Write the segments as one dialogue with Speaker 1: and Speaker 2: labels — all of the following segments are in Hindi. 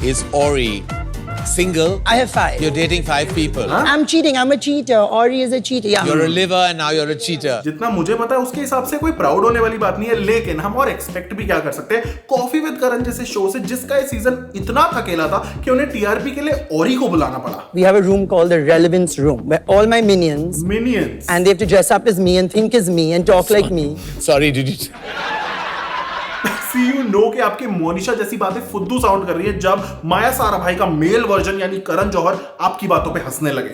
Speaker 1: Is Ori single?
Speaker 2: I have 5.
Speaker 1: You're dating 5 people.
Speaker 2: I'm cheating. I'm a cheater. Ori is a cheater. Yeah.
Speaker 1: You're a liver and now you're a cheater.
Speaker 3: जितना मुझे पता है उसके हिसाब से कोई प्राउड होने वाली बात नहीं है, लेकिन हम और एक्सपेक्ट भी क्या कर सकते हैं कॉफी विद करण जैसे शो से, जिसका ये सीजन इतना थकेला था कि उन्हें टीआरपी के लिए ओरी को बुलाना पड़ा.
Speaker 2: We have a room called the relevance room where all my minions and they have to dress up as me and think as me and talk like me.
Speaker 1: Sorry, did you?
Speaker 3: See you know कि आपकी मोनिशा जैसी बातें फुद्दू साउंड कर रही है जब माया सारा भाई का मेल वर्जन यानी करण जौहर आपकी बातों पे हंसने लगे.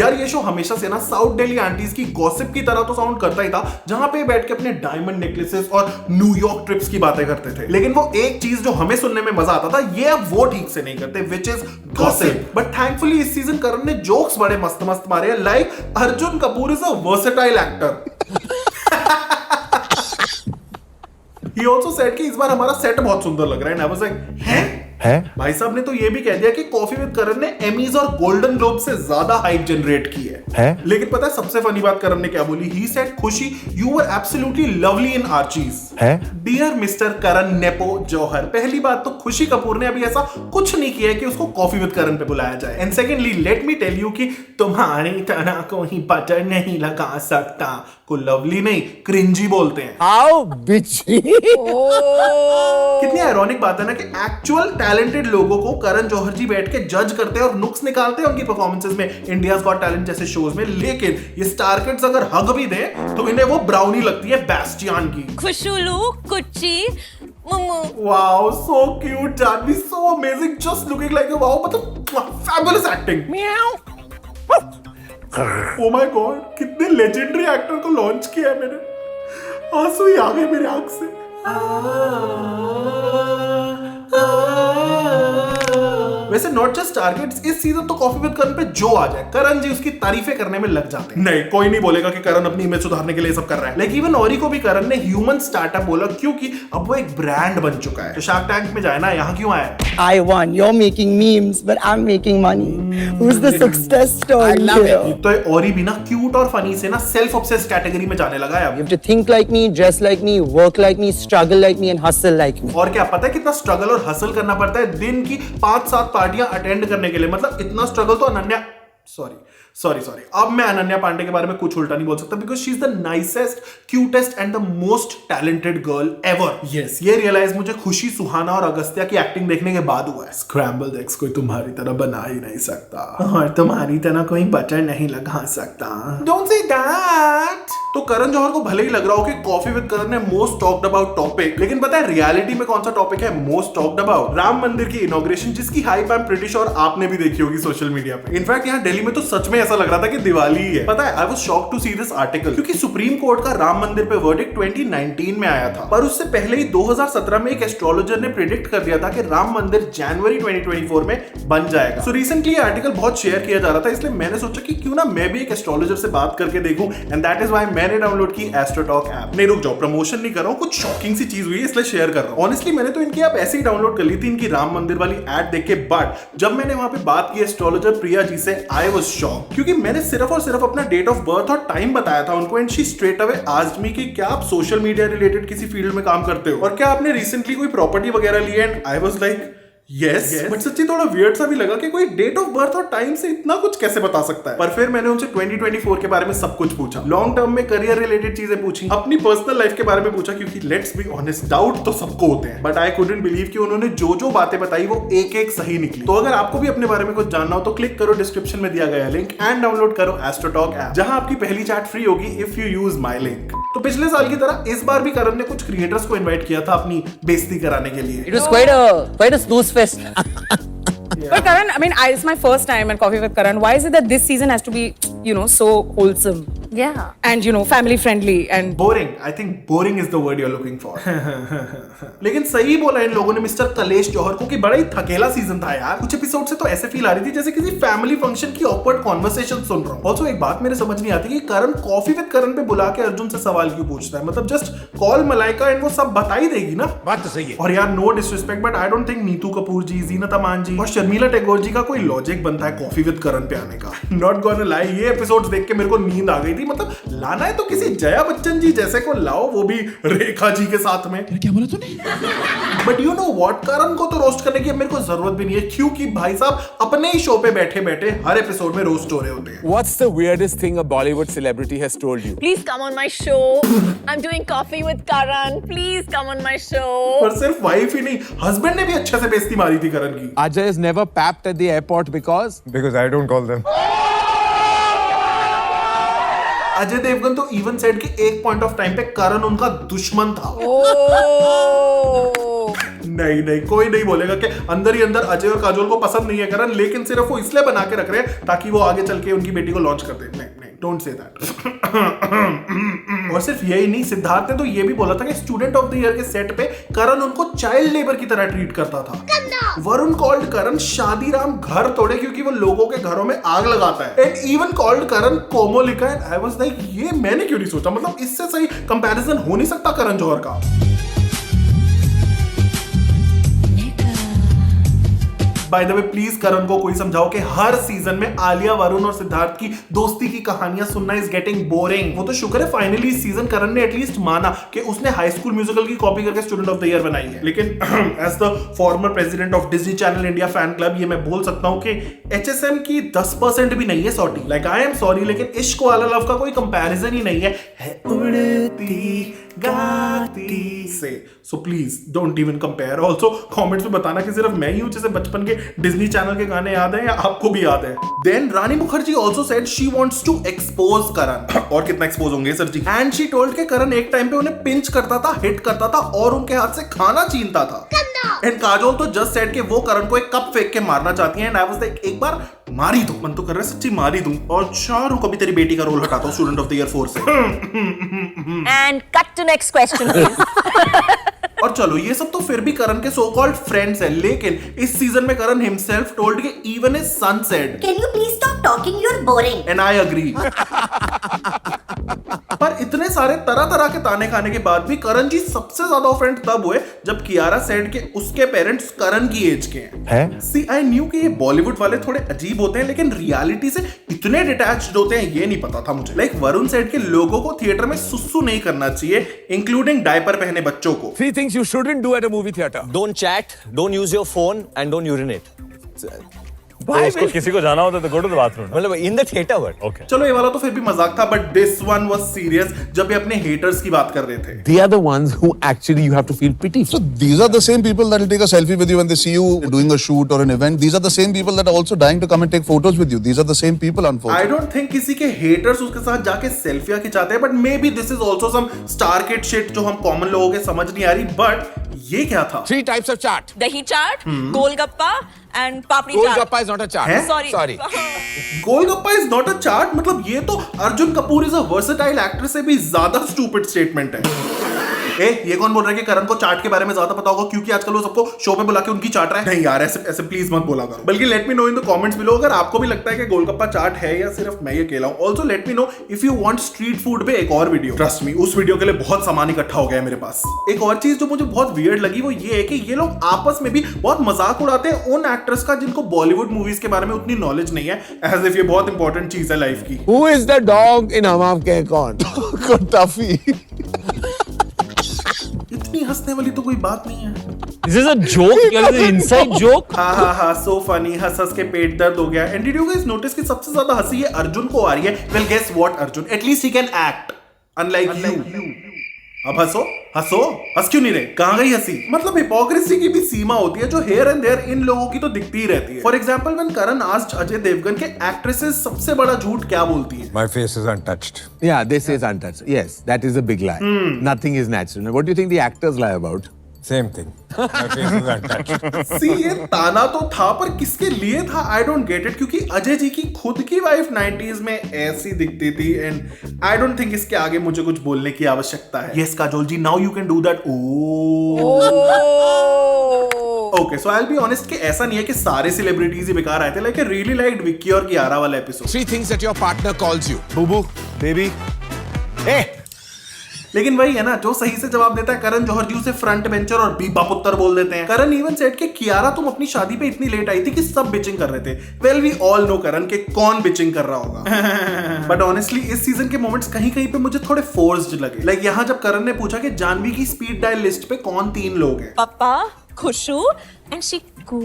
Speaker 3: यार ये शो हमेशा से ना साउथ दिल्ली आंटीज की गॉसिप की तरह तो साउंड करता ही था, जहां पे बैठ के अपने डायमंड नेकलेसेस और न्यूयॉर्क ट्रिप्स की बातें करते थे. लेकिन वो एक चीज जो हमें सुनने में मजा आता था ये अब वो ठीक से नहीं करते, which is gossip. But thankfully इस सीजन करण ने जोक्स बड़े मस्त मस्त मारे हैं, like Arjun Kapoor is a versatile actor. He also said कि इस बार हमारा सेट बहुत सुंदर लग रहा है. And I was like, हैं? भाई साहब ने तो ये भी कह दिया कि कॉफी विद करण ने एमीज और गोल्डन ग्लोब से ज्यादा हाइप जनरेट की है. लेकिन पता है सबसे फनी बात करण ने क्या बोली? He said, खुशी, you were absolutely lovely in Archies. Dear Mr. Karan nepo Johar. पहली बात तो खुशी कपूर ने अभी ऐसा कुछ नहीं किया है कि उसको कॉफी विद करण पे बुलाया जाए. And secondly let me tell you कि तुम्हारी तरह कोई बटर नहीं लगा सकता को लवली नहीं क्रिंजी बोलते हैं.
Speaker 2: How bitchy.
Speaker 3: कितनी आयरॉनिक बात है ना कि एक्चुअल टैलेंटेड लोगों को करण जौहर जी बैठ के जज करते हैं और नुक्स निकालते हैं उनकी परफॉर्मेंसेस में इंडियाज गॉट टैलेंट जैसे शोज में, लेकिन ये स्टार किड्स अगर हग भी दे तो इन्हें वो ब्राउनी लगती है बेस्टियन की.
Speaker 4: खुशुलू कुच्ची मुमू.
Speaker 3: Wow so cute Janhvi, so amazing, just looking like a wow, मतलब fabulous acting. Oh my god, कितने लेजेंडरी एक्टर को लॉन्च किया है मैंने. आंसू ही आ गए मेरे आंख से. वैसे नॉट जस्ट टारगेट्स, इस सीजन तो कॉफी विद करण पे जो आ जाए करण जी उसकी तारीफें करने में लग जाते हैं. नहीं, कोई नहीं बोलेगा कि करण अपनी इमेज सुधारने के लिए सब कर रहा है. लेकिन इवन ओरी को भी करण ने ह्यूमन स्टार्टअप बोला क्योंकि अब वो एक ब्रांड बन चुका है. तो शार्क टैंक में जाए ना, यहाँ क्यों आया?
Speaker 2: I won. You're making memes, but I'm making money. Who's the success story? I love it.
Speaker 3: तो ओरी भी ना क्यूट और फनी से ना सेल्फ ऑब्सेस्ड कैटेगरी में जाने लगा है अब.
Speaker 2: You have to think like me, dress like me, work like me, struggle like me, and hustle like me.
Speaker 3: और क्या पता है कितना स्ट्रगल और हसल करना पड़ता है दिन की 5-7 पार्टियां अटेंड करने के लिए. मतलब इतना स्ट्रगल तो अनन्या सॉरी अब मैं अनन्या पांडे के बारे में कुछ उल्टा नहीं बोल सकता because she is the nicest, cutest and the most talented girl ever. Yes, ये रियलाइज मुझे खुशी, सुहाना और अगस्त्या की एक्टिंग देखने के बाद हुआ है. स्क्रैम्बल्ड एग्स कोई तुम्हारी तरह बना ही नहीं सकता और तुम्हारी तरह कोई बटर नहीं लगा सकता. Don't say that. तो करण जौहर को भले ही लग रहा हो कि कॉफी विद करण ने मोस्ट टॉक्ड अबाउट टॉपिक, लेकिन पता है रियलिटी में कौन सा टॉपिक है मोस्ट टॉक्ड अबाउट? राम मंदिर की इनॉग्रेशन, जिसकी hype I am pretty sure आपने भी देखी होगी सोशल मीडिया पे. इनफैक्ट यहाँ दिल्ली में तो सच में ऐसा लग रहा था कि दिवाली ही है. पता है I was shocked to see this article क्योंकि सुप्रीम कोर्ट का राम मंदिर पे वर्डिक्ट 2019 में आया था, पर उससे पहले ही 2017 में एक एस्ट्रोलॉजर ने प्रेडिक्ट कर दिया था कि राम मंदिर जनवरी 2024 में बन जाएगा. सो रिसेंटली ये आर्टिकल बहुत शेयर किया जा रहा था, इसलिए मैंने सोचा कि क्यों ना मैं भी एक एस्ट्रोलॉजर से बात करके देखूं. एंड दैट इज व्हाई मैंने डाउनलोड की एस्ट्रोटॉक ऐप. नहीं रुक जाओ, प्रमोशन नहीं कर रहा हूं, कुछ शॉकिंग सी चीज हुई है इसलिए शेयर कर रहा हूं. ऑनेस्टली मैंने तो इनकी ऐप ऐसे ही डाउनलोड कर ली थी इनकी राम मंदिर वाली ऐड देख के, बट जब मैंने वहां पे बात की एस्ट्रोलॉजर प्रिया जी से आई वाज शॉक्ड क्योंकि मैंने सिर्फ और सिर्फ अपना डेट ऑफ बर्थ और टाइम बताया था उनको and she straight away asked me कि क्या आप सोशल मीडिया रिलेटेड किसी फील्ड में काम करते हो और क्या आपने रिसेंटली कोई प्रॉपर्टी वगैरह ली है. And I was like yes, but सच्ची थोड़ा वियर्ड सा भी लगा कि कोई डेट ऑफ बर्थ और टाइम से इतना कुछ कैसे बता सकता है. पर फिर मैंने उनसे 2024 के बारे में सब कुछ पूछा, लॉन्ग टर्म में करियर रिलेटेड चीजें पूछी, अपनी पर्सनल लाइफ के बारे में पूछा क्योंकि लेट्स बी ऑनेस्ट डाउट तो सबको होते हैं. बट आई कुडंट बिलीव कि उन्होंने जो जो बातें बताई वो एक एक सही निकली. तो अगर आपको भी अपने बारे में कुछ जानना हो तो क्लिक करो डिस्क्रिप्शन में दिया गया लिंक एंड डाउनलोड करो एस्ट्रोटॉक ऐप, जहां आपकी पहली चैट फ्री होगी if you use my link. तो पिछले साल की तरह इस बार भी करण ने कुछ क्रिएटर्स को इनवाइट किया था अपनी बेइज्जती कराने के लिए.
Speaker 2: It was quite a snooze fest.
Speaker 5: But Karan, I mean, it's my first time at Coffee with Karan. Why is it that this season has to be, so wholesome?
Speaker 4: Yeah.
Speaker 5: And, family friendly and...
Speaker 3: Boring. I think boring is the word you're looking for. लेकिन सही बोला इन लोगों ने मिस्टर कलेश जौहर को कि बड़ा ही थकेला सीजन था यार. कुछ एपिसोड से तो ऐसे फील आ रही थी जैसे किसी फैमिली फंक्शन की ऑकवर्ड कॉन्वर्सेशन सुन रहा हूँ. ऑल्सो एक बात मेरे समझ नहीं आती कि करण कॉफी विद करण पे बुला के अर्जुन से सवाल क्यों पूछता है. मतलब जस्ट कॉल मलाइका एंड वो सब बता ही देगी ना.
Speaker 1: बात तो सही है.
Speaker 3: और यार no disrespect but I don't think Neetu Kapoor ji, Zeenat Aman ji और शर्मिला टैगोर जी का कोई लॉजिक बनता है कॉफी विद करण पे आने का. नॉट गोना लाई, ये एपिसोड्स देख के मेरे को नींद आ गई थी. रही, मतलब लाना है तो किसी जया बच्चन जी जैसे को लाओ, वो भी रेखा जी के साथ में।
Speaker 1: क्या बोला तूने?
Speaker 3: बट यू नो व्हाट, करण को तो रोस्ट करने की मेरे को जरूरत भी नहीं है, क्योंकि भाई साहब अपने ही शो पे बैठे बैठे हर एपिसोड में रोस्ट हो रहे होते हैं।
Speaker 6: What's the weirdest thing a Bollywood celebrity has told you?
Speaker 4: Please come on my show. I'm doing coffee with Karan. Please come on my show.
Speaker 3: और सिर्फ वाइफ ही नहीं, हस्बैंड ने भी अच्छे से बेइज्जती मारी थी करण की।
Speaker 6: Ajay is never papped at the airport because
Speaker 7: I don't call them.
Speaker 3: Ajay Devgan तो इवन सेड कि एक पॉइंट ऑफ टाइम पे करण उनका दुश्मन था। नहीं, कोई नहीं बोलेगा कि अंदर ही अंदर अजय और काजोल को पसंद नहीं है करण, लेकिन सिर्फ वो इसलिए बना के रख रहे हैं ताकि वो आगे चल के उनकी बेटी को लॉन्च कर दे। नहीं, डोंट से दैट। और सिर्फ यही नहीं, सिद्धार्थ ने तो ये भी बोला था कि स्टूडेंट ऑफ द ईयर के सेट पे करण उनको चाइल्ड लेबर की तरह ट्रीट करता था। वरुण कॉल्ड करण शादीराम घर तोड़े क्योंकि वो लोगों के घरों में आग लगाता है, and even called Karan Komolika, and I was like ये मैंने क्यों नहीं सोचा, मतलब इससे सही कंपैरिजन हो नहीं सकता करण जौहर का। बाय द वे प्लीज करण को कोई समझाओ कि हर सीजन में आलिया, वरुण और सिद्धार्थ की दोस्ती की कहानियां सुनना इज गेटिंग बोरिंग। वो तो शुक्र है फाइनली इस सीजन करण ने एटलीस्ट माना कि उसने हाई स्कूल म्यूजिकल की कॉपी करके स्टूडेंट ऑफ द ईयर बनाई है। लेकिन as the former president of Disney channel India fan club ये मैं बोल सकता हूं कि HSM की 10% भी नहीं है sorry, like I am sorry, लेकिन इश्क वाला लव का कोई कंपैरिजन ही नहीं है उड़ती गाती से। So please don't even compare. Also comments में बताना कि सिर्फ मैं ही हूं जिसे बचपन के डिज्नी चैनल के गाने याद है या आपको भी याद है। Then Rani Mukherjee also said she wants to expose Karan. और कितना एक्सपोज होंगे sir ji. And she told के करण एक टाइम पे उन्हें पिंच करता था, हिट करता था और उनके हाथ से खाना छीनता था। एंड काजोल तो जस्ट सेड कि वो करण को एक कप फेंक के मारना चाहती है, एंड आई वाज लाइक एक बार मारी दो, मन तो कर रहा है सच्ची मारी दूं। और चारों को भी तेरी बेटी का रोल हटाता हूं स्टूडेंट ऑफ द ईयर 4 से।
Speaker 4: And cut to next question, please.
Speaker 3: और चलो ये सब तो फिर भी करण के सो कॉल्ड फ्रेंड्स है, लेकिन इस सीजन में करण हिमसेल्फ टोल्ड कि even his son said
Speaker 8: Can you please stop talking? You're boring.
Speaker 3: And I agree. पर इतने सारे तरह तरह के ताने खाने के बाद भी करण जी सबसे ज्यादा ऑफेंड तब हुए जब कियारा सेड के उसके पेरेंट्स करण की एज के हैं। सी आई न्यू कि ये बॉलीवुड वाले थोड़े अजीब होते हैं, लेकिन रियलिटी से इतने डिटैच्ड होते हैं ये नहीं पता था मुझे। लाइक वरुण सेड के लोगों को थिएटर में सुसु नहीं करना चाहिए, इंक्लूडिंग डायपर पहने बच्चों को।
Speaker 6: 3 things you shouldn't do at a movie theater.
Speaker 9: Don't chat, don't use your phone, and don't urinate.
Speaker 7: उसको किसी को जाना होता है तो go to the bathroom.
Speaker 9: मतलब in the theater but.
Speaker 7: Okay.
Speaker 3: चलो ये वाला तो फिर भी मजाक था, but this one was serious जब ये अपने हेटर्स की बात कर रहे थे।
Speaker 1: They are the ones who actually you have to feel pity for.
Speaker 10: So these are the same people that will take a selfie with you when they see you doing a shoot or an event. These are the same people that are also dying to come and take photos with you. These are the same people,
Speaker 3: I
Speaker 10: unfortunately.
Speaker 3: don't think किसी के haters उसके साथ जाके सेल्फियां खिंचाते हैं, but maybe this is also some star kid shit जो हम कॉमन लोगों के समझ नहीं आ रही। बट ये क्या था?
Speaker 6: 3 types of chaat.
Speaker 4: Dahi chaat, golgappa, and papri chaat.
Speaker 6: Golgappa is not a chaat.
Speaker 3: है?
Speaker 4: Sorry.
Speaker 3: Golgappa is not a chaat, मतलब ये तो Arjun Kapoor is a versatile actor से भी ज्यादा स्टूपिड स्टेटमेंट है। ये कौन बोल रहा है कि करण को चाट के बारे में ज्यादा पता होगा क्योंकि आजकल वो सबको शो पे बुला के उनकी चाट रहा है? नहीं यार, ऐसे प्लीज मत बोला करो। बल्कि let me know in the comments below अगर आपको भी लगता है कि गोलगप्पा चाट है या सिर्फ मैं ये अकेला हूं। Also let me know if you want street food पे एक और वीडियो। ट्रस्ट मी, उस वीडियो के लिए बहुत सामान इकट्ठा हो गया है मेरे पास। एक और चीज जो मुझे बहुत वियर्ड लगी वो ये है कि ये लोग आपस में भी बहुत मजाक उड़ाते हैं उन एक्टर्स का जिनको बॉलीवुड मूवीज के बारे में उतनी नॉलेज नहीं है, एज इफ ये बहुत इंपॉर्टेंट चीज है लाइफ की।
Speaker 1: Who is the dog in Hum Aapke Hain Kaun?
Speaker 10: Taffy.
Speaker 3: इतनी हंसने वाली तो कोई बात नहीं है।
Speaker 9: Is this a joke? Is this an inside joke?
Speaker 3: हाँ, सो फनी, हंस हंस के पेट दर्द हो गया। And did you guys notice कि सबसे ज्यादा हंसी ये अर्जुन को आ रही है? Well guess what Arjun, at least he can act unlike you. अब हंसो हंस क्यों नहीं रहे? कहां गई हंसी? मतलब हिपोक्रेसी की भी सीमा होती है जो हेयर एंड देयर इन लोगों की तो दिखती ही रहती है। For example when Karan asked Ajay Devgan के एक्ट्रेसेस सबसे बड़ा झूठ क्या बोलती है?
Speaker 7: My face is untouched.
Speaker 1: Yeah, this is untouched. Yes, that is a big lie. Nothing is natural. What do you think the actors lie about?
Speaker 7: Same thing. My face is untouched.
Speaker 3: सी ये ताना तो था पर किसके लिए था? आई डोंट गेट इट, क्योंकि अजय जी की खुद की वाइफ 90s में ऐसी दिखती थी एंड आई डोंट थिंक इसके आगे मुझे कुछ बोलने की आवश्यकता है। Yes Kajol ji, now you can do that. Okay, so I will be honest कि ऐसा नहीं है कि सारे सेलिब्रिटीज ही बेकार आए थे। Like I really liked Vicky और कियारा वाला episode.
Speaker 6: 3 things that your partner calls you.
Speaker 1: Boo boo, baby.
Speaker 6: Hey,
Speaker 3: लेकिन वही है ना, जो सही से जवाब देता है करण जौहर जी उसे फ्रंट बेंचर और बीबा पुत्र बोल देते हैं। करण इवन सेड कि कियारा तुम अपनी शादी पे इतनी लेट आई थी कि सब बिचिंग कर रहे थे। वेल वी ऑल नो करण के कौन बिचिंग कर रहा होगा। बट ऑनेस्टली इस सीजन के मोमेंट्स कहीं कहीं पे मुझे थोड़े फोर्स्ड लगे। लाइक यहाँ जब करण ने पूछा कि जानवी की स्पीड डायल लिस्ट पे कौन 3 लोग हैं।
Speaker 4: Papa, Khushu, and Shiku.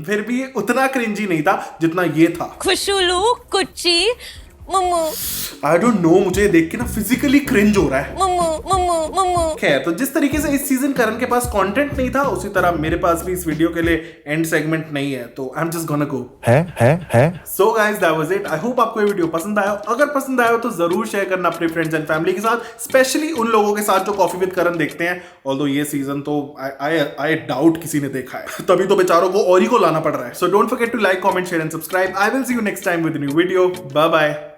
Speaker 3: फिर भी ये उतना क्रिंजी नहीं था जितना ये था।
Speaker 4: Khushulu, Kuchi, Mumu,
Speaker 3: I don't know, मुझे देख के ना फिजिकली क्रिंज हो रहा है।
Speaker 4: Mumu, Mumu, Mumu.
Speaker 3: खैर, तो जिस तरीके से इस सीजन करण के पास कंटेंट नहीं था, उसी तरह मेरे पास भी इस वीडियो के लिए एंड सेगमेंट नहीं है, तो I am just gonna go.
Speaker 9: है
Speaker 3: so guys, that was it. I hope आपको ये वीडियो पसंद आया। अगर पसंद आया हो तो जरूर शेयर करना अपने फ्रेंड्स एंड फैमिली के साथ, स्पेशली उन लोगों के साथ जो कॉफी विद करण देखते हैं। ऑल्दो ये सीजन तो आई डाउट किसी ने देखा है, तभी तो बेचारों को और ही को लाना पड़ रहा है। So don't forget to like, comment, share and subscribe. I will see you next time with new video. Bye bye.